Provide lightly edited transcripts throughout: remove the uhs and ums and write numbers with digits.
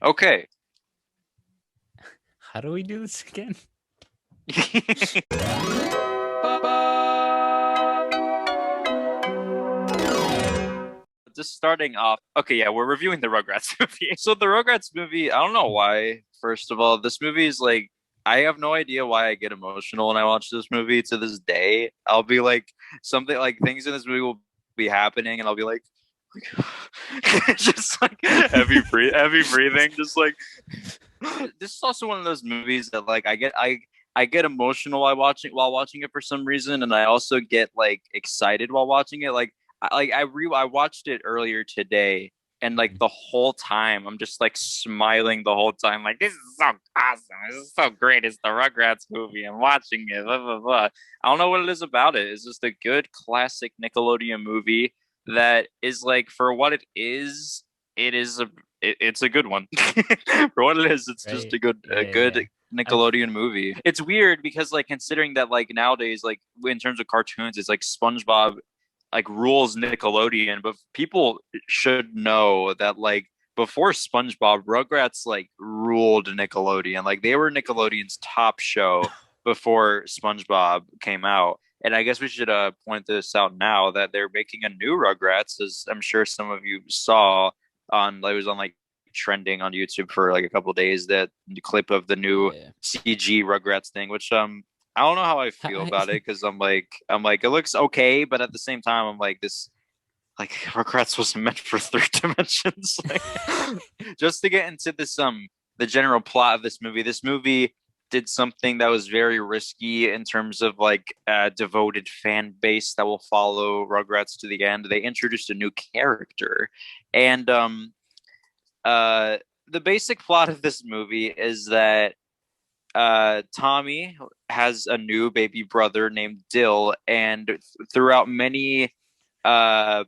Okay. How do we do this again? Just starting off. Okay, yeah, we're reviewing the Rugrats movie. So the Rugrats movie, I don't know why. First of all, this movie is like I have no idea why I get emotional when I watch this movie to this day. I'll be like something like things in this movie will be happening and I'll be like just like heavy breathing, just like this is also one of those movies that like I get emotional while watching it for some reason, and I also get like excited while watching it. I watched it earlier today, and like the whole time I'm just like smiling the whole time, like this is so awesome, this is so great. It's the Rugrats movie. I'm watching it. Blah, blah, blah. I don't know what it is about it. It's just a good classic Nickelodeon movie that is like for what it is. It is a it's a good one. For what it is, it's just Right? a Yeah, yeah. good I've Nickelodeon movie. It's weird because like considering that like nowadays, like in terms of cartoons, it's like SpongeBob like rules Nickelodeon, but people should know that like before SpongeBob, Rugrats like ruled Nickelodeon. Like they were Nickelodeon's top show before SpongeBob came out. And I guess we should point this out now that they're making a new Rugrats, as I'm sure some of you saw on like it was on like trending on YouTube for like a couple of days that the clip of the new yeah. CG Rugrats thing, which I don't know how I feel about it because I'm like it looks okay, but at the same time I'm like this like Rugrats wasn't meant for three dimensions. Like just to get into this the general plot of this movie. This movie did something that was very risky in terms of like a devoted fan base that will follow Rugrats to the end. They introduced a new character, and the basic plot of this movie is that Tommy has a new baby brother named Dill, and throughout many uh,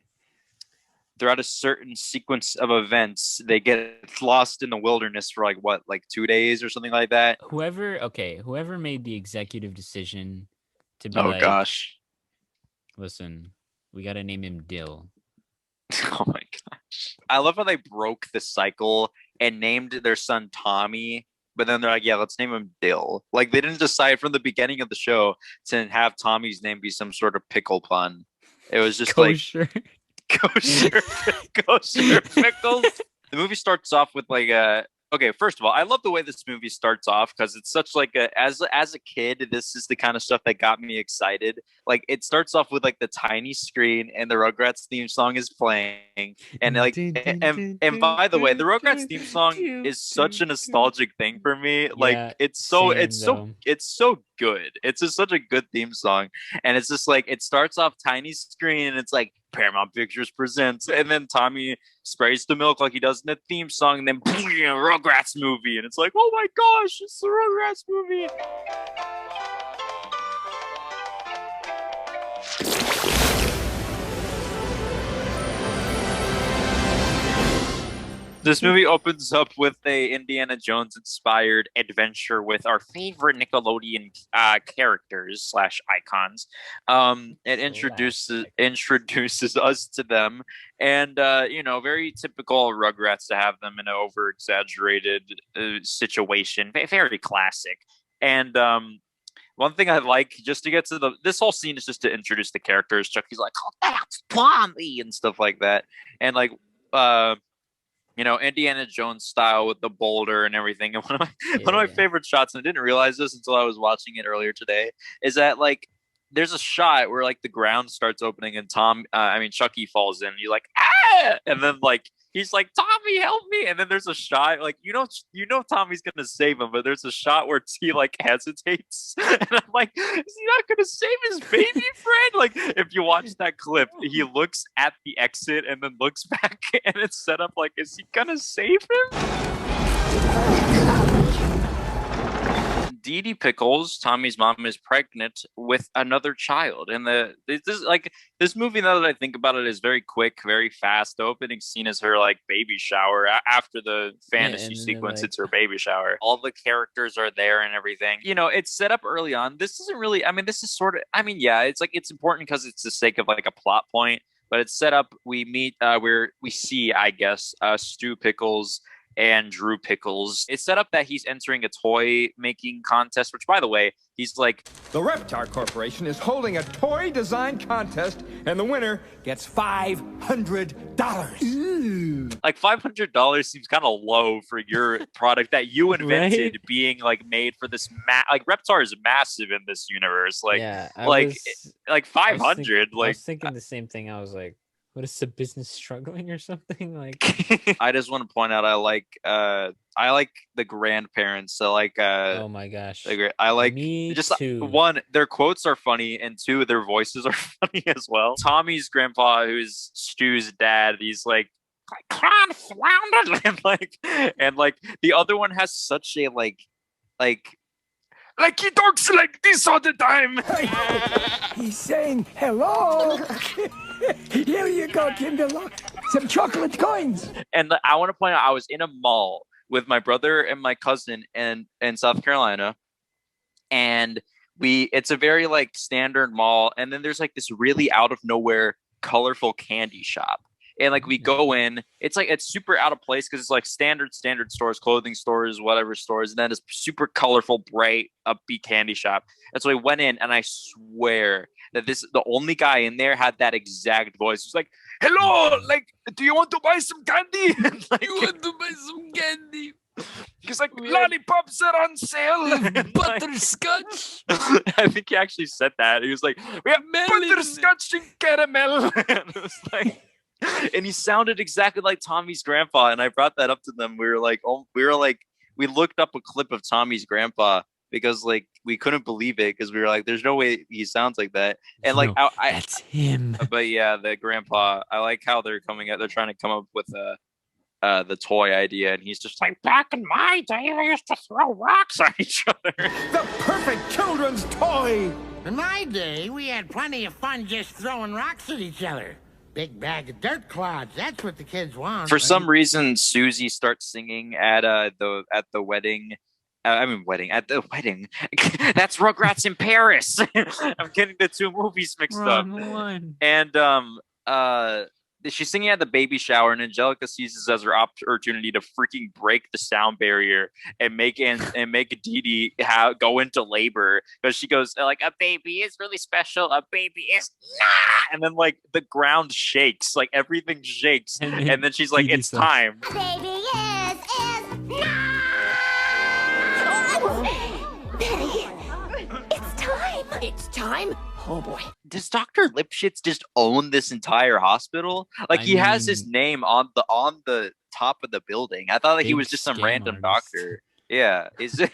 throughout a certain sequence of events, they get lost in the wilderness for like what, like 2 days or something like that. Whoever made the executive decision to be Oh like, gosh. listen, we gotta name him Dill. Oh my gosh. I love how they broke the cycle and named their son Tommy, but then they're like, yeah, let's name him Dill. Like they didn't decide from the beginning of the show to have Tommy's name be some sort of pickle pun. It was just like Kosher. kosher, kosher pickles. The movie starts off with like a okay. First of all, I love the way this movie starts off because it's such like a as a kid, this is the kind of stuff that got me excited. Like it starts off with like the tiny screen and the Rugrats theme song is playing, and like and by the way, the Rugrats theme song is such a nostalgic thing for me. Like Yeah, same though. it's so good. It's just such a good theme song, and it's just like it starts off tiny screen and it's like Paramount Pictures presents, and then Tommy sprays the milk like he does in the theme song, and then Rugrats movie, and it's like, oh my gosh, it's the Rugrats movie. This movie opens up with a Indiana Jones inspired adventure with our favorite Nickelodeon characters slash icons. It Classic. introduces us to them, and you know, very typical Rugrats to have them in an over exaggerated situation, very classic. And one thing I like just to get to the this whole scene is just to introduce the characters. Chucky's like, "Oh, that's Tommy," and stuff like that, and like. You know, Indiana Jones style with the boulder and everything. And one of my Yeah. favorite shots, and I didn't realize this until I was watching it earlier today, is that like there's a shot where like the ground starts opening and I mean Chucky falls in. You're like ah, and then like he's like Tommy, help me, and then there's a shot like you know Tommy's gonna save him, but there's a shot where he like hesitates, and I'm like, is he not gonna save his baby friend? Like if you watch that clip, he looks at the exit and then looks back, and it's set up like, is he gonna save him? Dee Dee Pickles, Tommy's mom, is pregnant with another child, and this like this movie. Now that I think about it, is very quick, very fast. The opening scene is her like baby shower. After the Yeah, fantasy and then sequence, like it's her baby shower. All the characters are there and everything. You know, it's set up early on. This isn't really. I mean, this is sort of. I mean, yeah, it's like it's important because it's the sake of like a plot point. But it's set up. We meet where we see, I guess, Stu Pickles and Drew Pickles. It's set up that he's entering a toy making contest, which, by the way, he's like, the Reptar Corporation is holding a toy design contest, and the winner gets $500. Ooh. Like $500 seems kind of low for your product that you invented Right? being like made for this. Like Reptar is massive in this universe. Like, Yeah, like 500. I Like, was thinking the same thing. I was like, what is the business struggling or something? Like, I just want to point out I like the grandparents. So like oh my gosh, I like me just too. one, their quotes are funny, and two, their voices are funny as well. Tommy's grandpa, who's Stu's dad, he's like can't flounder and like the other one has such a like he talks like this all the time. He's saying hello. Here you go, Kindle. Some chocolate coins. And I want to point out, I was in a mall with my brother and my cousin in South Carolina, and it's a very like standard mall, and then there's like this really out of nowhere colorful candy shop. And like we go in, it's super out of place because it's like standard stores, clothing stores, whatever stores, and then it's super colorful, bright, upbeat candy shop. And so we went in, and I swear that the only guy in there had that exact voice. He's like, "Hello, like, do you want to buy some candy? Like, you want to buy some candy?" He's like, "Lollipops are on sale." Butterscotch. I think he actually said that. He was like, "We have butterscotch and caramel." And it was like. And he sounded exactly like Tommy's grandpa, and I brought that up to them. We looked up a clip of Tommy's grandpa because like we couldn't believe it because we were like, "There's no way he sounds like that." And like, that's him. But yeah, the grandpa. I like how they're coming out. They're trying to come up with the toy idea, and he's just like, "Back in my day, we used to throw rocks at each other." The perfect children's toy. In my day, we had plenty of fun just throwing rocks at each other. Big bag of dirt clods. That's what the kids want. For some reason, Susie starts singing at the wedding. At the wedding. That's Rugrats in Paris. I'm getting the two movies mixed up. One. And she's singing at the baby shower, and Angelica sees this as her opportunity to freaking break the sound barrier and make Dee Dee go into labor because she goes like, "A baby is really special. A baby is not." And then like the ground shakes, like everything shakes, and then she's like, "It's time." Baby is not. Betty, it's time. It's time. Oh boy. Does Dr. Lipschitz just own this entire hospital? Like he has his name on the top of the building. I thought like he was just some random doctor. Yeah. Is it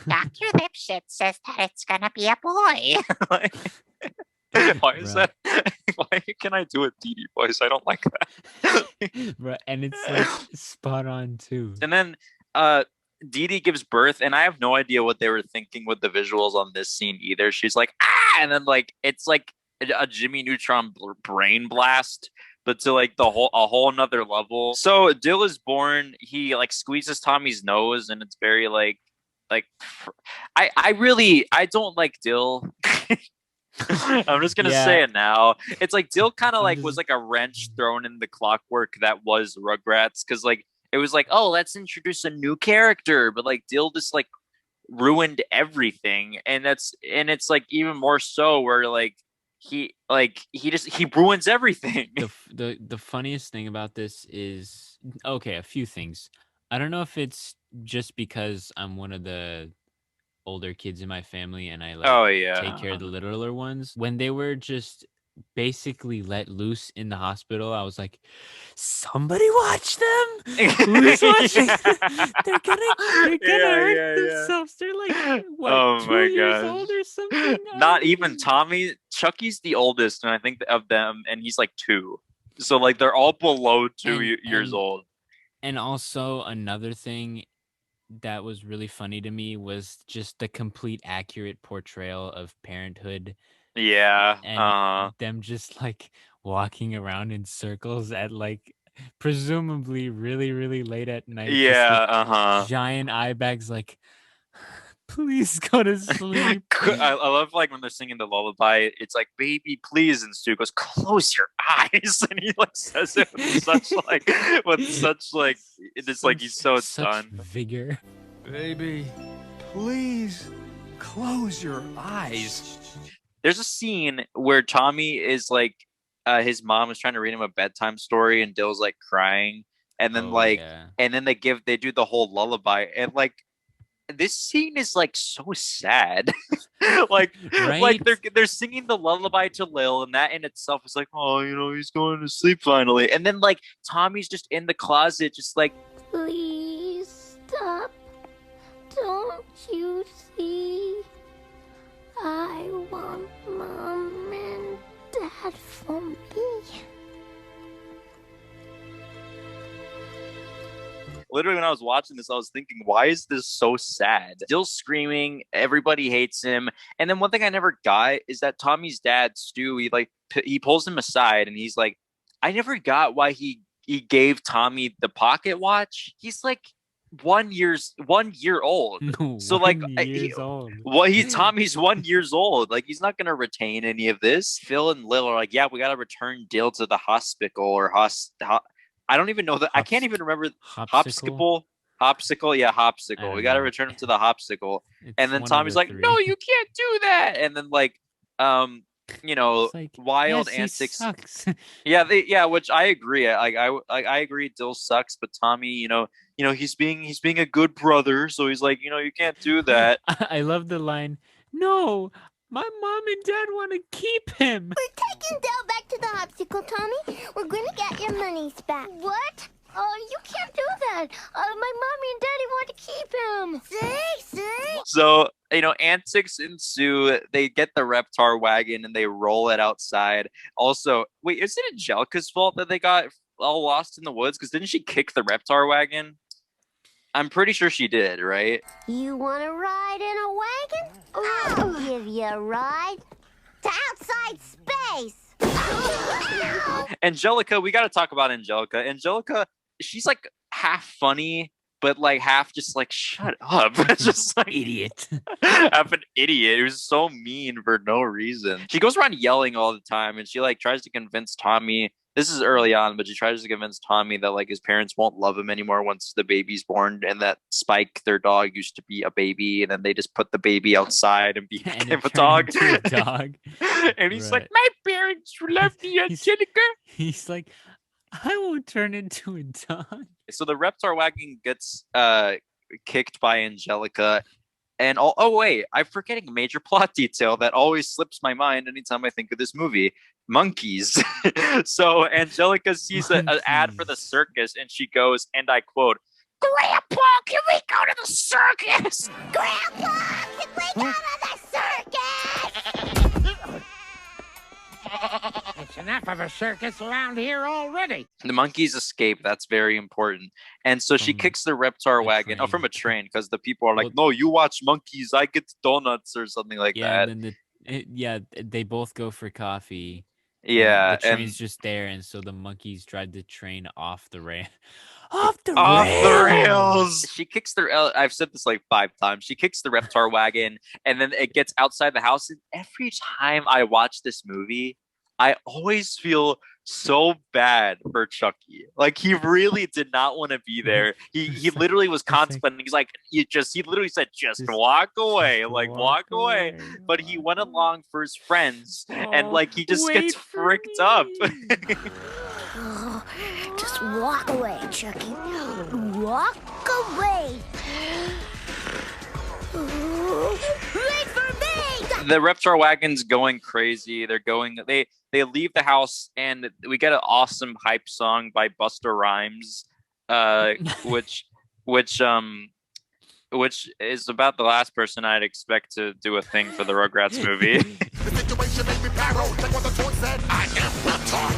Dr. Lipschitz says that it's gonna be a boy. like, why is that? Why can I do a Dee Dee voice? I don't like that. Right, and it's like spot on too. And then Dee Dee gives birth, and I have no idea what they were thinking with the visuals on this scene either. She's like, "Ah!" And then like it's like a Jimmy Neutron brain blast, but to like a whole another level. So Dill is born. He like squeezes Tommy's nose, and it's very like I don't like Dill. I'm just gonna say it now. It's like Dill kind of like was like a wrench thrown in the clockwork that was Rugrats, because like it was like, oh, let's introduce a new character, but like Dill just like ruined everything, and it's like even more so where like he ruins everything. The funniest thing about this is, okay, a few things. I don't know if it's just because I'm one of the older kids in my family and I like take care of the littler ones. When they were just basically let loose in the hospital, I was like, somebody watch them. Who's watching? They're gonna hurt themselves. They're like, what, 2 years old or something? Not even Tommy. Chucky's the oldest, and I think of them, and he's like 2. So like they're all below 2 years old. And also another thing that was really funny to me was just the complete accurate portrayal of Parenthood. Yeah. And them just like walking around in circles at like presumably really, really late at night. Yeah. Giant eye bags, like Please go to sleep. I love like when they're singing the lullaby. It's like, baby, please, and Stu goes, close your eyes, and he like says it with such like it's like he's so done. Vigor. Baby, please close your eyes. There's a scene where Tommy is like, his mom is trying to read him a bedtime story, and Dill's like crying, and then and then they do the whole lullaby, and like. This scene is like so sad. like they're singing the lullaby to Lil, and that in itself is like, oh, he's going to sleep finally. And then like Tommy's just in the closet, just like, please stop. Don't you see? I want Mom and Dad for me. Literally, when I was watching this, I was thinking, why is this so sad? Still screaming, everybody hates him. And then one thing I never got is that Tommy's dad, Stu, he pulls him aside and he's like, I never got why he gave Tommy the pocket watch. He's like 1 year old. So like, Tommy's 1 year old. Like, he's not gonna retain any of this. Phil and Lil are like, yeah, we gotta return Dill to the hospital or I don't even know that. I can't even remember. Hopsicle. Yeah, Hopsicle. We got to return him to the Hopsicle. And then Tommy's like, no, you can't do that. And then like, wild antics. Yeah, which I agree. I agree. Dill sucks, but Tommy, he's being a good brother. So he's like, you can't do that. I love the line. No. My mom and dad want to keep him. We're taking Dell back to the Hopsicle, Tommy. We're going to get your monies back. What? Oh, you can't do that. My mommy and daddy want to keep him. See? So, antics ensue. They get the Reptar wagon and they roll it outside. Also, wait, is it Angelica's fault that they got all lost in the woods? Because didn't she kick the Reptar wagon? I'm pretty sure she did, right? You want to ride in a wagon? I'll give you a ride to outside space. Angelica, we got to talk about Angelica. Angelica, she's like half funny, but like half just like, shut up. Just like idiot. Half an idiot who's so mean for no reason. She goes around yelling all the time, and she like tries to convince Tommy. This is early on, but she tries to convince Tommy that like his parents won't love him anymore once the baby's born, and that Spike, their dog, used to be a baby, and then they just put the baby outside and became a dog. And he's like, my parents love me, Angelica. He's like, I won't turn into a dog. So the Reptar wagon gets kicked by Angelica. And wait, I'm forgetting a major plot detail that always slips my mind anytime I think of this movie. Monkeys. So Angelica sees an ad for the circus, and she goes, and I quote, Grandpa, can we go to the circus? Grandpa, can we go to the circus? It's enough of a circus around here already. The monkeys escape. That's very important. And so she kicks the Reptar wagon from a train, because the people are like, no, you watch monkeys, I get donuts or something like that. And then they both go for coffee. Yeah, the train's just there, and so the monkeys drive the train off the rail. Off the rails. She kicks I've said this like 5 times. She kicks the Reptar wagon, and then it gets outside the house. And every time I watch this movie, I always feel so bad for Chucky. Like, he really did not want to be there. He literally was contemplating. He's like, he literally said, just walk away. Like, walk away. But he went along for his friends, and like he just gets freaked up. Just walk away, Chucky. Walk away. Wait for me! The Reptar wagon's going crazy. They leave the house, and we get an awesome hype song by Busta Rhymes, which is about the last person I'd expect to do a thing for the Rugrats movie. The situation made me paro. Check what the toy said. I am Reptar,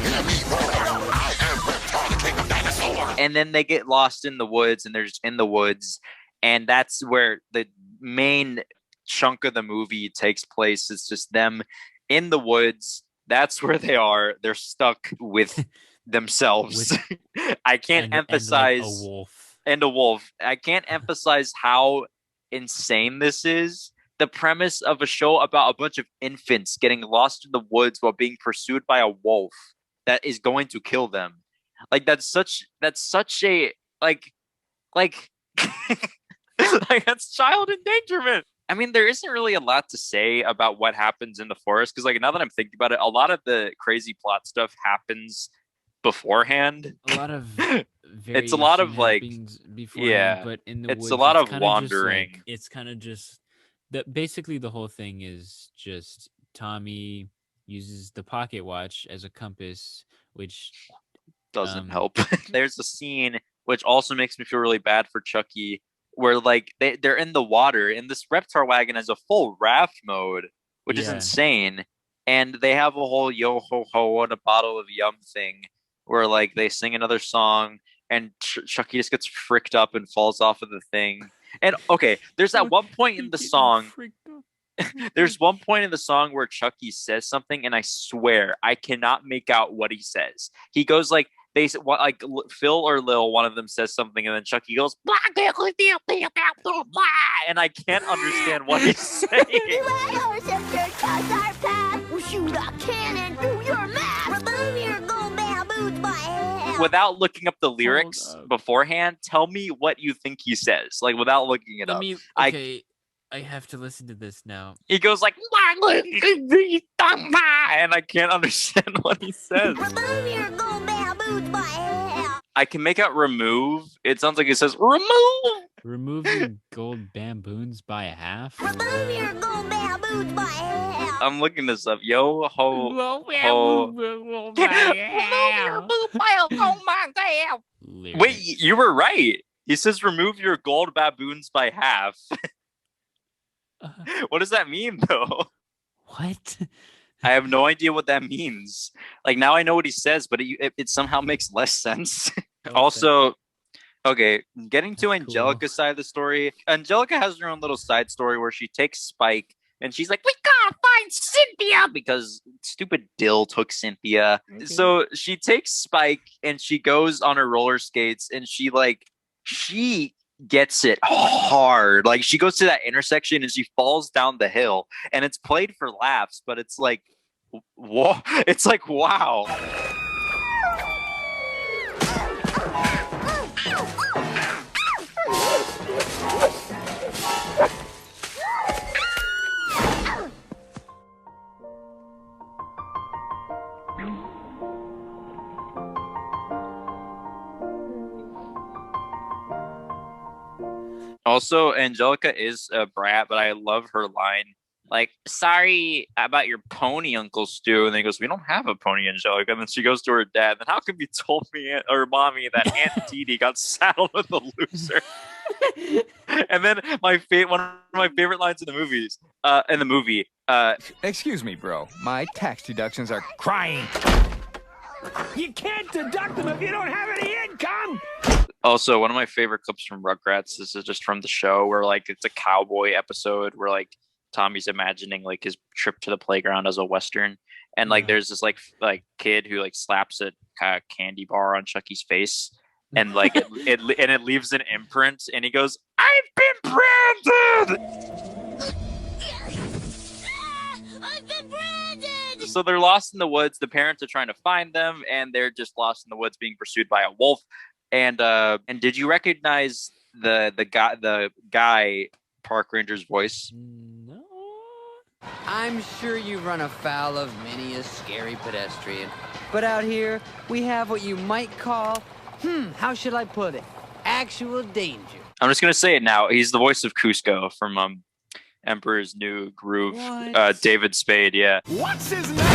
I am Reptar, the king of dinosaurs. And then they get lost in the woods, and they're just in the woods, and that's where the main chunk of the movie takes place. It's just them in the woods. That's where they are. They're stuck with themselves. I can't emphasize. And like a wolf. And a wolf. I can't emphasize how insane this is? The premise of a show about a bunch of infants getting lost in the woods while being pursued by a wolf that is going to kill them. Like that's such a like like like that's child endangerment. I mean, there isn't really a lot to say about what happens in the forest because, like, now that I'm thinking about it, a lot of the crazy plot stuff happens beforehand. A lot of it's a lot of like beforehand, but in the it's woods, a lot of wandering. It's kind of just that. Basically, the whole thing is just Tommy uses the pocket watch as a compass, which doesn't help. There's a scene which also makes me feel really bad for Chucky, where like they're in the water, and this Reptar wagon has a full raft mode, which is insane. And they have a whole yo ho ho and a bottle of yum thing, where like they sing another song, and Chucky just gets fricked up and falls off of the thing. And okay, there's that one point in the song. There's one point in the song where Chucky says something, and I swear I cannot make out what he says. He goes like, like Phil or Lil, one of them says something, and then Chucky goes, and I can't understand what he's saying. Without looking up the lyrics beforehand, tell me what you think he says. Like without looking it up. I have to listen to this now. He goes like, and I can't understand what he says. I can make out remove. It sounds like it says remove. Remove your gold bamboos by half. Remove your gold bamboos by half. I'm looking this up. Yo ho ho. Wait, you were right. He says remove your gold baboons by half. What does that mean, though? What? I have no idea what that means. Like, now I know what he says, but it somehow makes less sense. Okay. Also, okay, getting to Angelica's side of the story. Angelica has her own little side story where she takes Spike, and she's like, we gotta find Cynthia! Because stupid Dill took Cynthia. Okay. So she takes Spike, and she goes on her roller skates, and she gets it hard. Like she goes to that intersection and she falls down the hill, and it's played for laughs, but it's like, whoa! It's like, wow. Also, Angelica is a brat, but I love her line. Like, sorry about your pony, Uncle Stu. And then he goes, we don't have a pony, Angelica. And then she goes to her dad. Then how come you told me or mommy that Aunt Dee got saddled with a loser? And then one of my favorite lines in the movie. Excuse me, bro. My tax deductions are crying. You can't deduct them if you don't have any income. Also, one of my favorite clips from Rugrats, this is just from the show where like it's a cowboy episode where like Tommy's imagining like his trip to the playground as a Western. And like there's this like kid who like slaps a candy bar on Chucky's face, and like it leaves an imprint, and he goes, I've been branded! I've been branded! So they're lost in the woods. The parents are trying to find them, and they're just lost in the woods being pursued by a wolf. And did you recognize the guy park ranger's voice? No. I'm sure you run afoul of many a scary pedestrian, but out here we have what you might call, how should I put it? Actual danger. I'm just gonna say it now. He's the voice of Cusco from Emperor's New Groove. David Spade. Yeah. What's his name?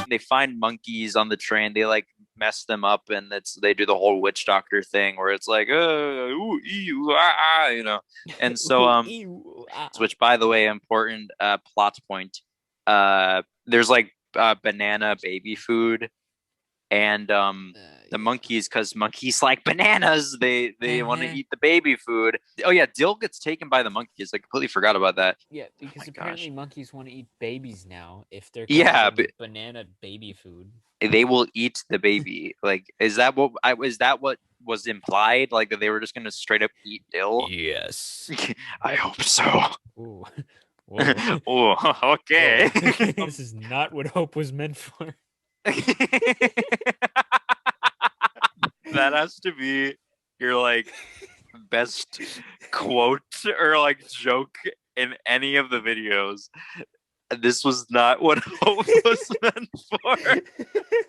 They find monkeys on the train. They like mess them up, and they do the whole witch doctor thing where it's like, ooh, ew, you know. And so, which by the way, important plot point. There's like banana baby food, and the monkeys, because monkeys like bananas, they want to eat the baby food. Oh yeah, Dill gets taken by the monkeys. I completely forgot about that. Yeah, because apparently monkeys want to eat babies now. If they're banana baby food, they will eat the baby. Like, is that what was implied, like that they were just gonna straight up eat Dill? Yes. I hope so. Ooh. Oh, okay. This is not what hope was meant for. That has to be your like best quote or like joke in any of the videos. This was not what hope was meant for.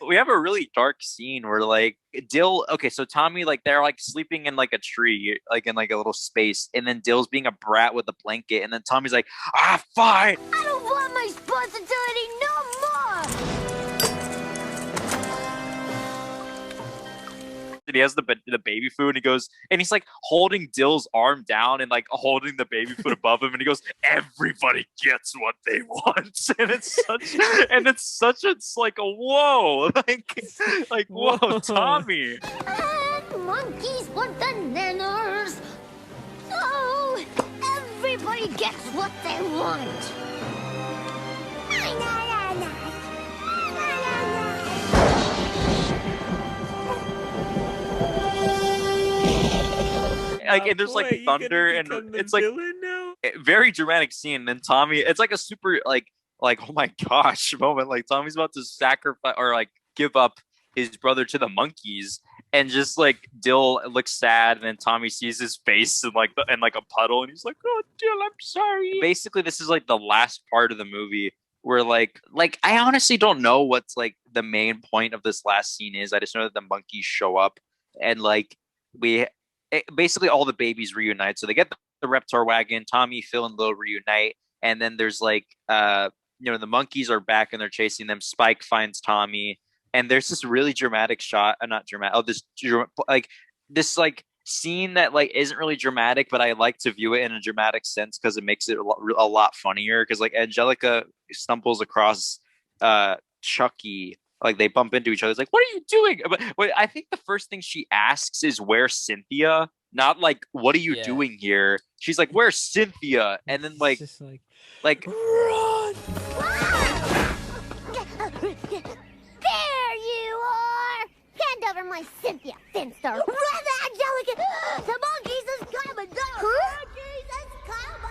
We have a really dark scene where like Dill, okay, so Tommy, like they're like sleeping in like a tree, like in like a little space, and then Dill's being a brat with a blanket, and then Tommy's like, fine. I don't want my responsibility no more. And he has the baby food, and he goes, and he's like holding Dill's arm down and like holding the baby food above him, and he goes, everybody gets what they want. And it's like a whoa, like whoa, Tommy. And monkeys want the nanners. So everybody gets what they want. Like, and there's like thunder, and it's like very dramatic scene. And then Tommy, it's like a super like oh my gosh moment. Like Tommy's about to sacrifice or like give up his brother to the monkeys, and just like Dill looks sad, and then Tommy sees his face in like a puddle, and he's like, "Oh, Dill, I'm sorry." Basically, this is like the last part of the movie where like I honestly don't know what's like the main point of this last scene is. I just know that the monkeys show up, and like basically all the babies reunite. So they get the Reptar wagon, Tommy, Phil, and Lil reunite, and then there's like the monkeys are back and they're chasing them. Spike finds Tommy, and there's this really dramatic shot, not dramatic, this scene that like isn't really dramatic, but I like to view it in a dramatic sense because it makes it a lot funnier. Because like Angelica stumbles across Chucky. Like they bump into each other. It's like, what are you doing? But I think the first thing she asks is, "Where's Cynthia?" Not like, "What are you doing here?" She's like, "Where's Cynthia?" And then like, just like run! There you are! Hand over my Cynthia, Finster. Run, Angelica! The monkeys is coming! The monkeys is coming!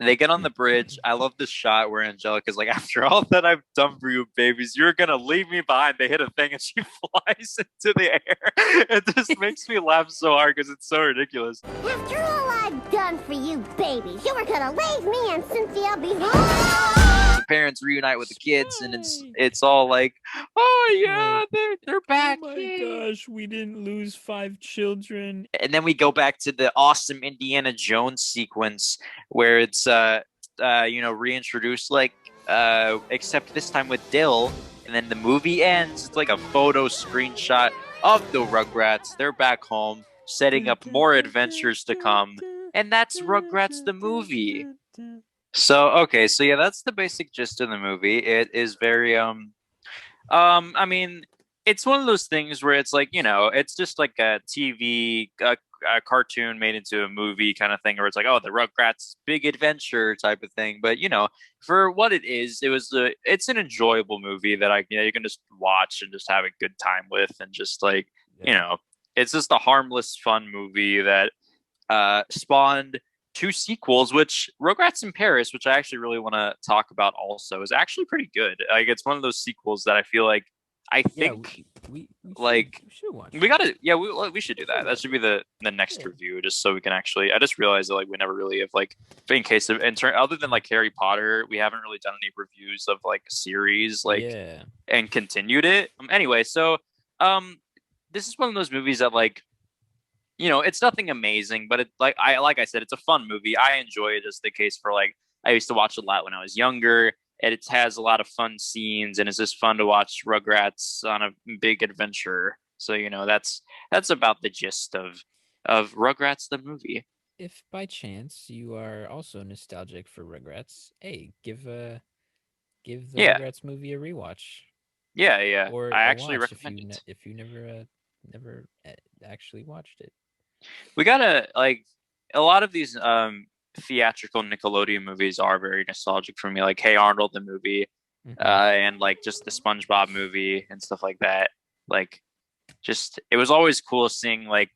They get on the bridge. I love this shot where Angelica's like, after all that I've done for you, babies, you're gonna leave me behind. They hit a thing and she flies into the air. It just makes me laugh so hard because it's so ridiculous. After all I've done for you, babies, you were gonna leave me and Cynthia behind. The parents reunite with the kids, and it's all like, oh yeah, they're back. Oh my gosh, we didn't lose 5 children. And then we go back to the awesome Indiana Jones sequence where it's reintroduced, like except this time with Dill, and then the movie ends. It's like a photo screenshot of the Rugrats. They're back home, setting up more adventures to come, and that's Rugrats the movie. So okay, so yeah, that's the basic gist of the movie. It is very I mean, it's one of those things where it's like, it's just like a TV a cartoon made into a movie kind of thing, where it's like, oh, the Rugrats big adventure type of thing. But for what it is, it's an enjoyable movie that you can just watch and just have a good time with, and just like it's just a harmless, fun movie that spawned 2 sequels, which Rugrats in Paris, which I actually really want to talk about also, is actually pretty good. Like, it's one of those sequels that I feel like we should watch. We should do that. That should be the next review, just so we can actually. I just realized that we never really have other than like Harry Potter, we haven't really done any reviews of like a series and continued it. Anyway, so this is one of those movies that it's nothing amazing, but like I said, it's a fun movie. I enjoy it. Just the case for I used to watch a lot when I was younger, and it has a lot of fun scenes, and it's just fun to watch Rugrats on a big adventure. So that's about the gist of Rugrats the movie. If by chance you are also nostalgic for Rugrats, hey, give the Rugrats movie a rewatch. Yeah. Or I actually recommend it if you never actually watched it. We gotta a lot of these theatrical Nickelodeon movies are very nostalgic for me. Like Hey Arnold the movie and like just the SpongeBob movie and stuff like that. Like, just it was always cool seeing like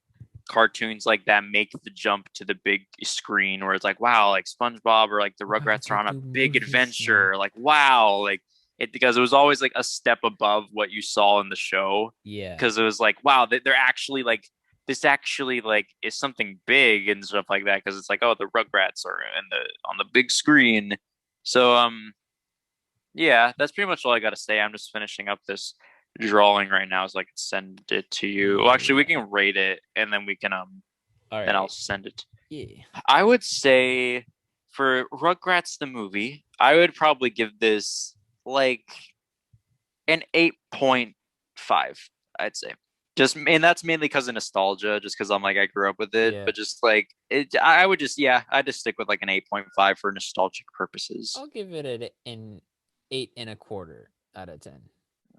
cartoons like that make the jump to the big screen, where it's like, wow, like SpongeBob or like the Rugrats are on a big adventure. Like, wow, like it, because it was always like a step above what you saw in the show. Yeah, because it was like, wow, they're actually like, this actually like is something big and stuff like that, because it's like, oh, the Rugrats are on the big screen. So yeah, that's pretty much all I got to say. I'm just finishing up this drawing right now so I can send it to you. Well, actually, we can rate it and then we can then I'll send it. Yeah, I would say for Rugrats the movie, I would probably give this like an 8.5, I'd say. Just, and that's mainly because of nostalgia, just because I'm like, I grew up with it. Yeah. But just like it, I'd just stick with like an 8.5 for nostalgic purposes. I'll give it an 8.25 out of 10.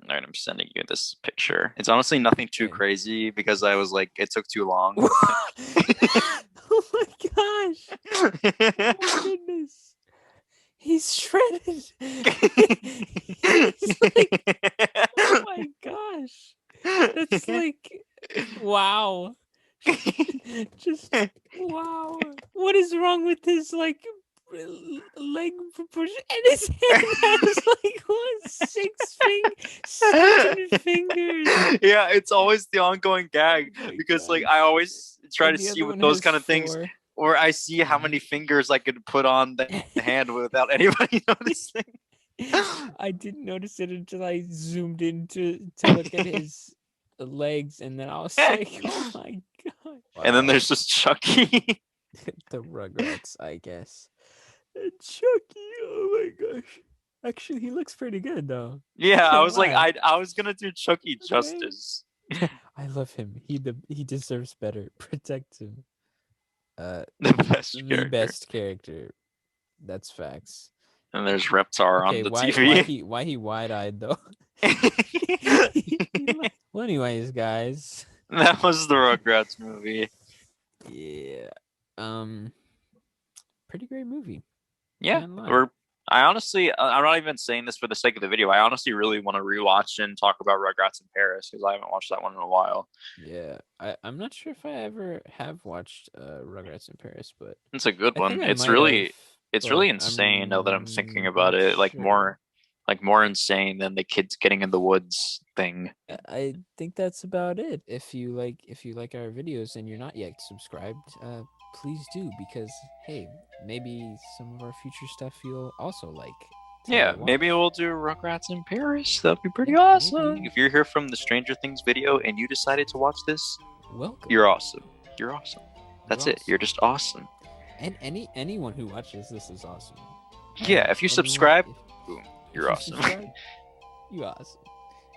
All right, I'm sending you this picture. It's honestly nothing too crazy because I was like, it took too long. Oh my gosh! Oh my goodness! He's shredded. He's like, oh my gosh! That's like, wow. Just wow. What is wrong with his like leg proportion? And his hand has like 7 fingers. Yeah, it's always the ongoing gag because like I always try to see with those kind of things, or I see how many fingers I could put on the hand without anybody noticing. I didn't notice it until I zoomed in to look at his legs, and then I was like, oh my god. Wow. And then there's just Chucky. The Rugrats, I guess. And Chucky, oh my gosh. Actually, he looks pretty good though. Yeah, I was like, I was gonna do Chucky justice. I love him. He deserves better. Protect him. The best character. That's facts. And there's Reptar on the TV. Why he wide-eyed though? Well, anyways, guys. That was the Rugrats movie. Yeah. Pretty great movie. Yeah. I honestly, I'm not even saying this for the sake of the video. I honestly really want to rewatch and talk about Rugrats in Paris because I haven't watched that one in a while. Yeah, I'm not sure if I ever have watched Rugrats in Paris, but it's a good one. It's really insane now that I'm thinking about it. Like more insane than the kids getting in the woods thing. I think that's about it. If you like our videos and you're not yet subscribed, please do, because hey, maybe some of our future stuff you'll also like. Yeah, maybe we'll do Rugrats in Paris. That'd be pretty awesome. Maybe. If you're here from the Stranger Things video and you decided to watch this, welcome. You're awesome. You're awesome. That's it. You're just awesome. And anyone who watches this is awesome. Yeah, if you subscribe, boom, you're awesome. You're awesome.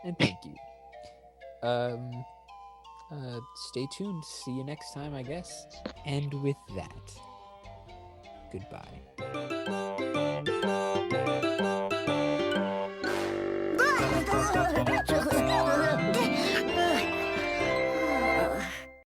And thank you. Stay tuned. See you next time, I guess. And with that, goodbye.